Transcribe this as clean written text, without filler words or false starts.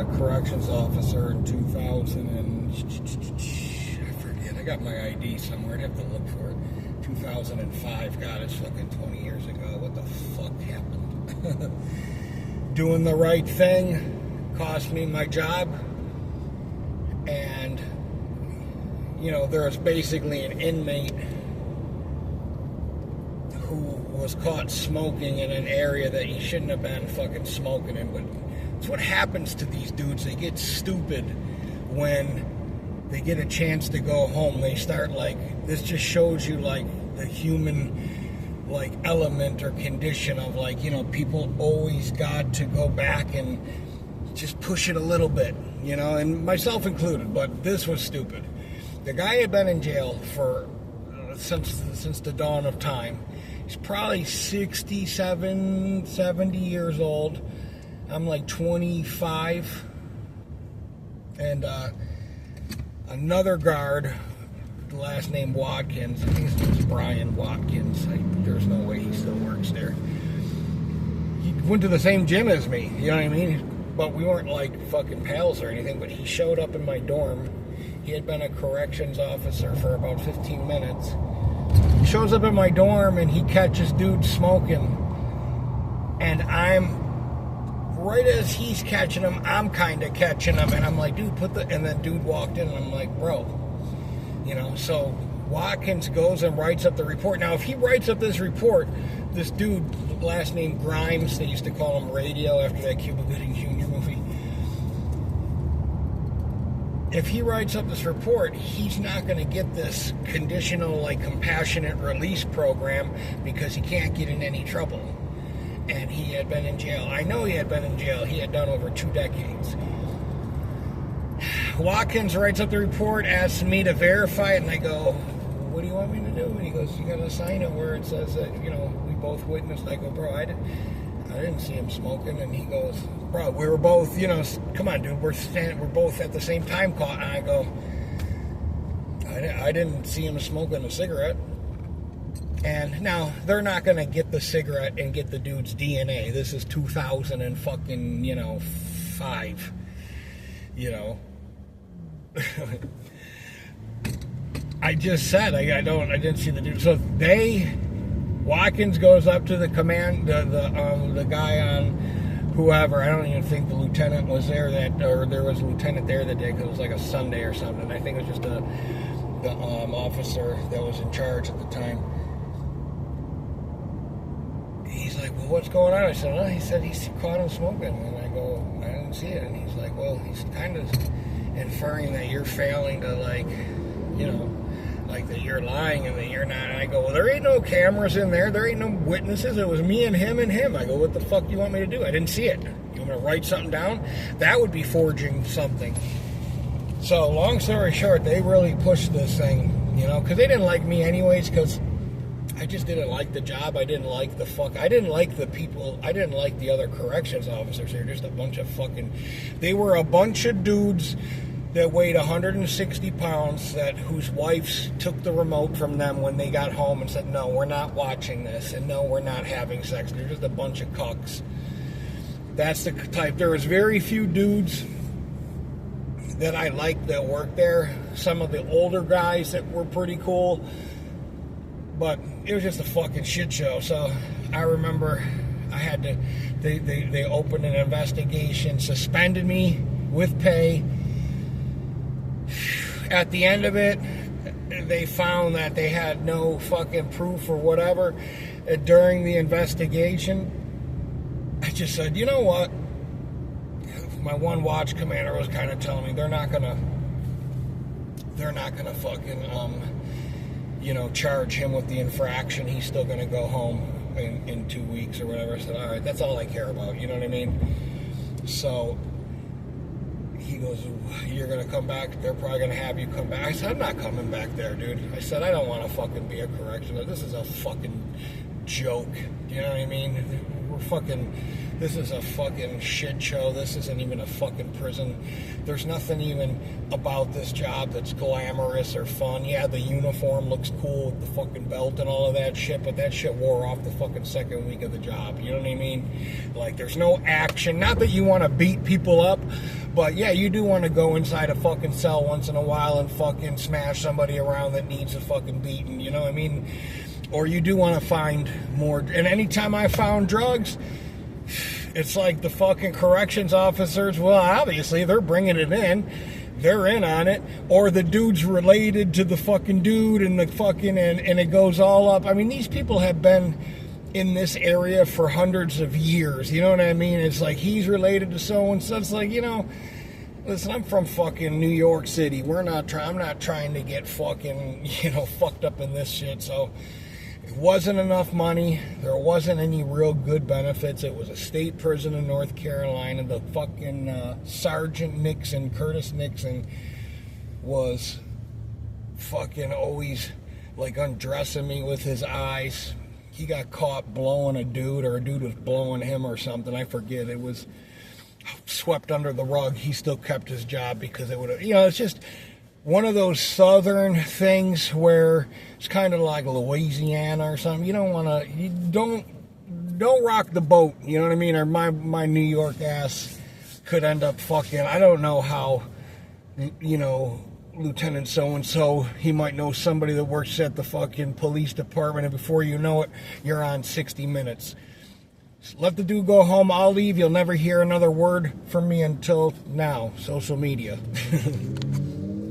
a corrections officer in 2000 and I forget. I got my ID somewhere. I'd have to look for it. 2005. God, it's fucking 20 years ago. What the fuck happened? Doing the right thing cost me my job. And, you know, there was basically an inmate who was caught smoking in an area that he shouldn't have been fucking smoking in. But it's what happens to these dudes. They get stupid when they get a chance to go home. They start like, this just shows you like the human like element or condition of like, you know, people always got to go back and just push it a little bit, you know, and myself included. But this was stupid. The guy had been in jail for since the dawn of time. He's probably 67, 70 years old. I'm like 25. And another guard, the last name Watkins, I think his name's Brian Watkins. There's no way he still works there. He went to the same gym as me, you know what I mean? But we weren't like fucking pals or anything, but he showed up in my dorm. He had been a corrections officer for about 15 minutes. He shows up in my dorm and he catches dude smoking. And right as he's catching him, I'm kind of catching him. And I'm like, dude, and then dude walked in and I'm like, bro. You know, so Watkins goes and writes up the report. Now, if he writes up this report, this dude, last name Grimes, they used to call him Radio after that Cuba Gooding Jr. movie. If he writes up this report, he's not going to get this conditional, like, compassionate release program because he can't get in any trouble. And he had been in jail. I know he had been in jail. He had done over 2 decades. Watkins writes up the report, asks me to verify it, and I go, what do you want me to do? And he goes, you got to sign it where it says that, you know, we both witnessed. I go, bro, I didn't see him smoking. And he goes, bro, we were both, you know, come on, dude, we're both at the same time caught. And I go, I didn't see him smoking a cigarette. And now they're not going to get the cigarette and get the dude's DNA. This is 2000 and fucking, you know, 5, you know. I just said I didn't see the dude. So Watkins goes up to the command, the guy on whoever. I don't even think the lieutenant was there or there was a lieutenant there that day because it was like a Sunday or something. I think it was just the officer that was in charge at the time. He's like, well, what's going on? I said, oh, he said he's caught him smoking. And I go, I didn't see it. And he's like, well, he's kind of inferring that you're failing to, like, you know, like that you're lying and that you're not. And I go, well, there ain't no cameras in there. There ain't no witnesses. It was me and him and him. I go, what the fuck do you want me to do? I didn't see it. You want me to write something down? That would be forging something. So, long story short, they really pushed this thing, you know, because they didn't like me anyways, because I just didn't like the job. I didn't like the people. I didn't like the other corrections officers. They're just a bunch of they were a bunch of dudes that weighed 160 pounds whose wives took the remote from them when they got home and said, no, we're not watching this, and no, we're not having sex. They're just a bunch of cucks. That's the type. There was very few dudes that I liked that worked there. Some of the older guys that were pretty cool, but it was just a fucking shit show. So I remember I had to, they opened an investigation, suspended me with pay. At the end of it, they found that they had no fucking proof or whatever. During the investigation, I just said, you know what? My one watch commander was kind of telling me they're not gonna fucking, you know, charge him with the infraction. He's still gonna go home in 2 weeks or whatever. I said, all right, that's all I care about. You know what I mean? So he goes, you're gonna come back? They're probably gonna have you come back. I said, I'm not coming back there, dude. I said, I don't want to fucking be a correctional. This is a fucking joke. You know what I mean? We're fucking This is a fucking shit show. This isn't even a fucking prison. There's nothing even about this job that's glamorous or fun. Yeah, the uniform looks cool with the fucking belt and all of that shit, but that shit wore off the fucking second week of the job. You know what I mean? Like, there's no action. Not that you want to beat people up, but yeah, you do want to go inside a fucking cell once in a while and fucking smash somebody around that needs a fucking beating. You know what I mean? Or you do want to find more. And anytime I found drugs, it's like the fucking corrections officers, well, obviously they're bringing it in. They're in on it. Or the dude's related to the fucking dude and the fucking, and it goes all up. I mean, these people have been in this area for hundreds of years. You know what I mean? It's like he's related to so-and-so. It's like, you know, listen, I'm from fucking New York City. I'm not trying to get fucking, you know, fucked up in this shit. So it wasn't enough money. There wasn't any real good benefits. It was a state prison in North Carolina. The fucking Sergeant Nixon, Curtis Nixon, was fucking always like undressing me with his eyes. He got caught blowing a dude, or a dude was blowing him or something. I forget. It was swept under the rug. He still kept his job because it would have, you know, it's just one of those southern things where it's kind of like Louisiana or something. You don't want to, you don't rock the boat, you know what I mean? Or my New York ass could end up fucking, I don't know how, you know, Lieutenant so-and-so, he might know somebody that works at the fucking police department, and before you know it, you're on 60 Minutes. Let the dude go home. I'll leave. You'll never hear another word from me until now. Social media.